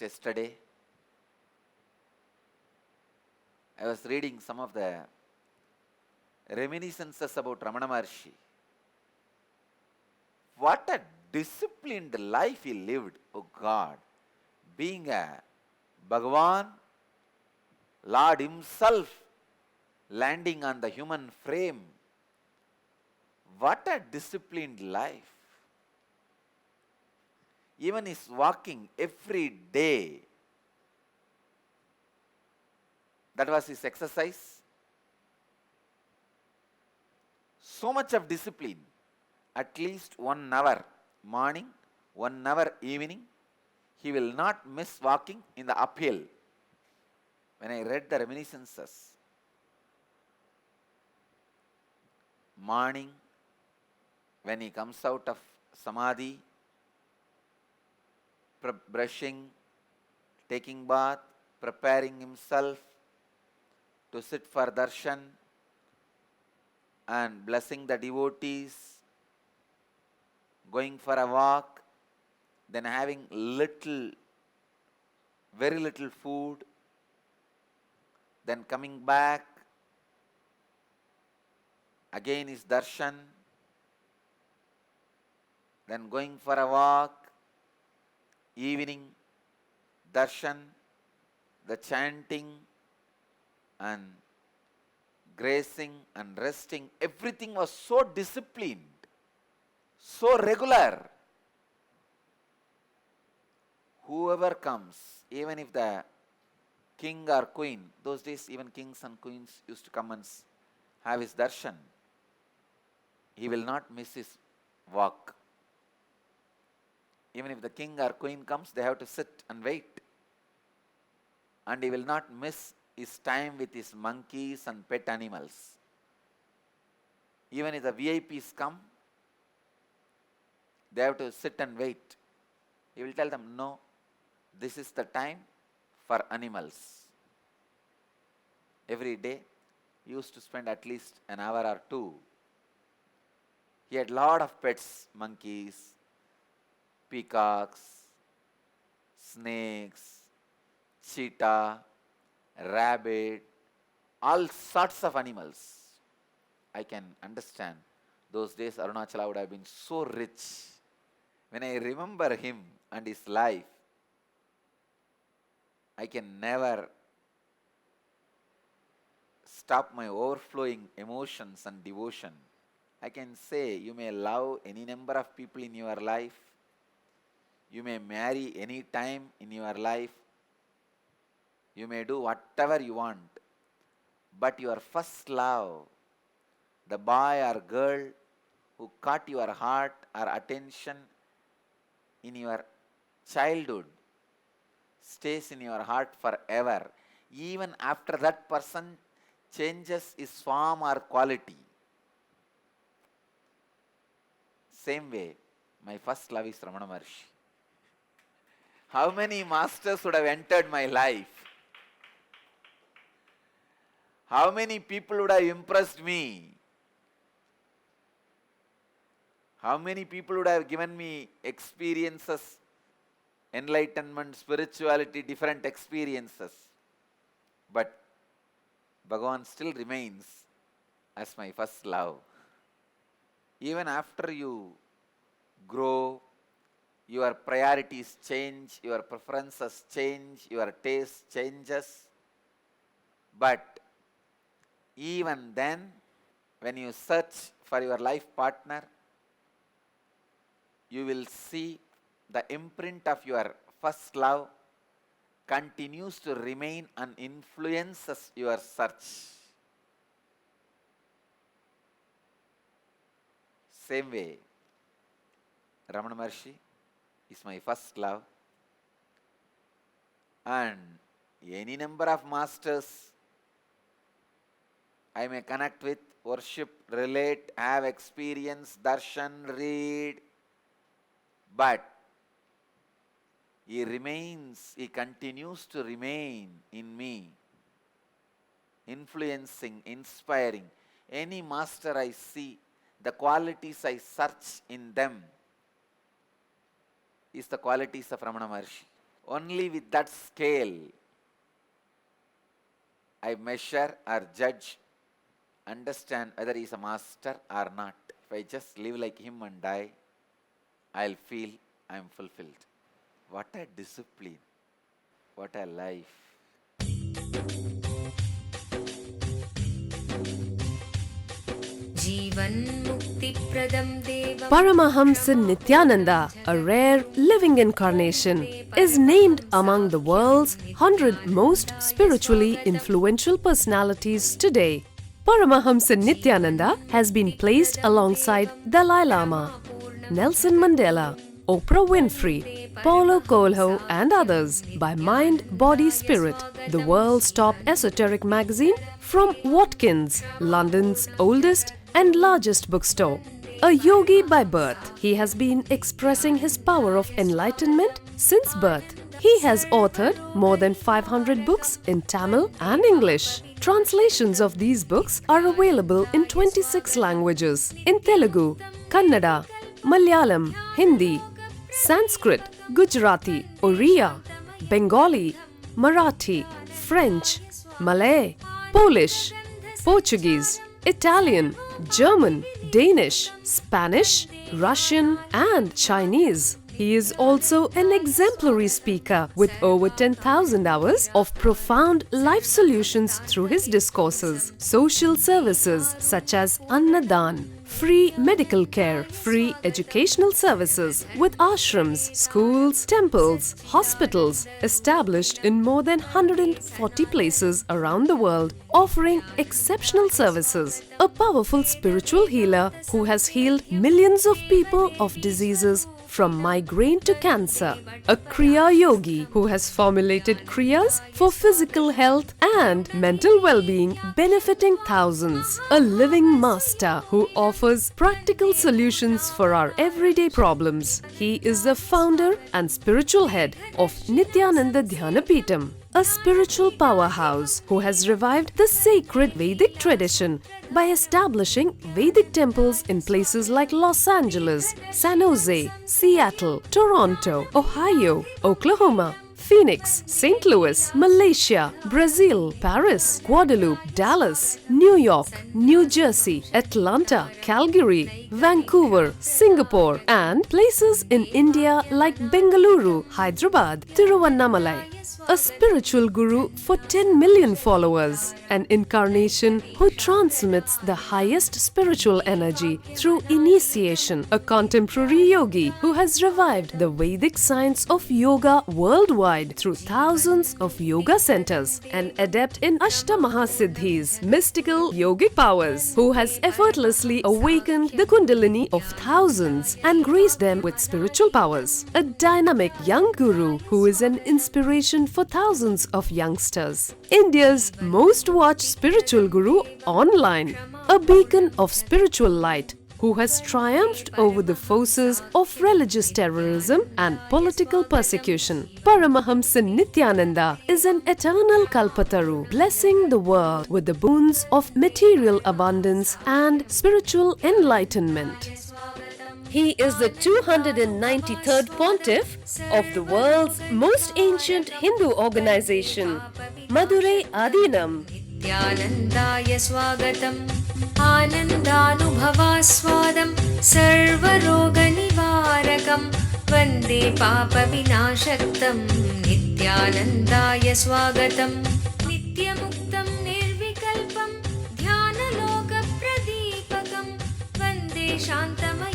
yesterday. I was reading some of the reminiscences about Ramana Maharshi. What a disciplined life he lived, oh God. Being a Bhagavan, Lord himself landing on the human frame. What a disciplined life. Even his walking every day, that was his exercise. So much of discipline. At least 1 hour morning, 1 hour evening. He will not miss walking in the uphill. When I read the reminiscences, morning, when he comes out of Samadhi, brushing, taking bath, preparing himself to sit for darshan and blessing the devotees, going for a walk, then having very little food, then coming back, again is darshan, then going for a walk, evening, darshan, the chanting and grazing and resting, everything was so disciplined, so regular. Whoever comes, even if the king or queen, those days even kings and queens used to come and have his darshan, he will not miss his walk. Even if the king or queen comes, they have to sit and wait. And he will not miss his time with his monkeys and pet animals. Even if the VIPs come, they have to sit and wait. He will tell them, no, this is the time for animals. Every day, he used to spend at least an hour or two. He had lot of pets, monkeys, peacocks, snakes, cheetah, rabbit, all sorts of animals. I can understand those days Arunachala would have been so rich. When I remember him and his life, I can never stop my overflowing emotions and devotion. I can say you may love any number of people in your life. You may marry any time in your life. You may do whatever you want. But your first love, the boy or girl who caught your heart or attention in your childhood, stays in your heart forever. Even after that person changes his form or quality. Same way, my first love is Ramana Maharshi. How many masters would have entered my life? How many people would have impressed me? How many people would have given me experiences, enlightenment, spirituality, different experiences? But Bhagavan still remains as my first love. Even after you grow, your priorities change, your preferences change, your taste changes. But even then, when you search for your life partner, you will see the imprint of your first love continues to remain and influences your search. Same way, Ramana Maharshi is my first love, and any number of masters I may connect with, worship, relate, have experience, darshan, read, but he continues to remain in me, influencing, inspiring. Any master I see, the qualities I search in them is the qualities of Ramana Maharshi. Only with that scale I measure or judge, understand whether he is a master or not. If I just live like him and die, I'll feel I am fulfilled. What a discipline. What a life. Paramahamsa Nithyananda, a rare living incarnation, is named among the world's 100 most spiritually influential personalities today. Paramahamsa Nithyananda has been placed alongside Dalai Lama, Nelson Mandela, Oprah Winfrey, Paulo Coelho and others by Mind, Body, Spirit, the world's top esoteric magazine from Watkins, London's oldest and largest bookstore. A yogi by birth, he has been expressing his power of enlightenment since birth. He has authored more than 500 books in Tamil and English. Translations of these books are available in 26 languages in Telugu, Kannada, Malayalam, Hindi, Sanskrit, Gujarati, Oriya, Bengali, Marathi, French, Malay, Polish, Portuguese, Italian, German, Danish, Spanish, Russian and Chinese. He is also an exemplary speaker with over 10,000 hours of profound life solutions through his discourses. Social services such as Annadan, free medical care, free educational services with ashrams, schools, temples, hospitals established in more than 140 places around the world, offering exceptional services. A powerful spiritual healer who has healed millions of people of diseases from migraine to cancer. A Kriya Yogi who has formulated Kriyas for physical health and mental well-being, benefiting thousands. A living master who offers practical solutions for our everyday problems. He is the founder and spiritual head of Nithyananda Dhyanapeetham, a spiritual powerhouse who has revived the sacred Vedic tradition by establishing Vedic temples in places like Los Angeles, San Jose, Seattle, Toronto, Ohio, Oklahoma, Phoenix, St. Louis, Malaysia, Brazil, Paris, Guadeloupe, Dallas, New York, New Jersey, Atlanta, Calgary, Vancouver, Singapore, and places in India like Bengaluru, Hyderabad, Tiruvannamalai. A spiritual guru for 10 million followers, an incarnation who transmits the highest spiritual energy through initiation, a contemporary yogi who has revived the Vedic science of yoga worldwide through thousands of yoga centers, an adept in Ashtamahasiddhis, mystical yogic powers, who has effortlessly awakened the Kundalini of thousands and graced them with spiritual powers, a dynamic young guru who is an inspiration for thousands of youngsters. India's most watched spiritual guru online, a beacon of spiritual light who has triumphed over the forces of religious terrorism and political persecution. Paramahamsa Nithyananda is an eternal Kalpataru, blessing the world with the boons of material abundance and spiritual enlightenment. He is the 293rd pontiff of the world's most ancient Hindu organization, Madurai Adinam. Nithyanandaya swagatam, anandanubhavaswadam, sarvaroga nivarakam, vande papa vinashaktam. Nithyanandaya swagatam, nityamuktam nirvikalpam, dhyanaloka pradipakam, vande shantamaya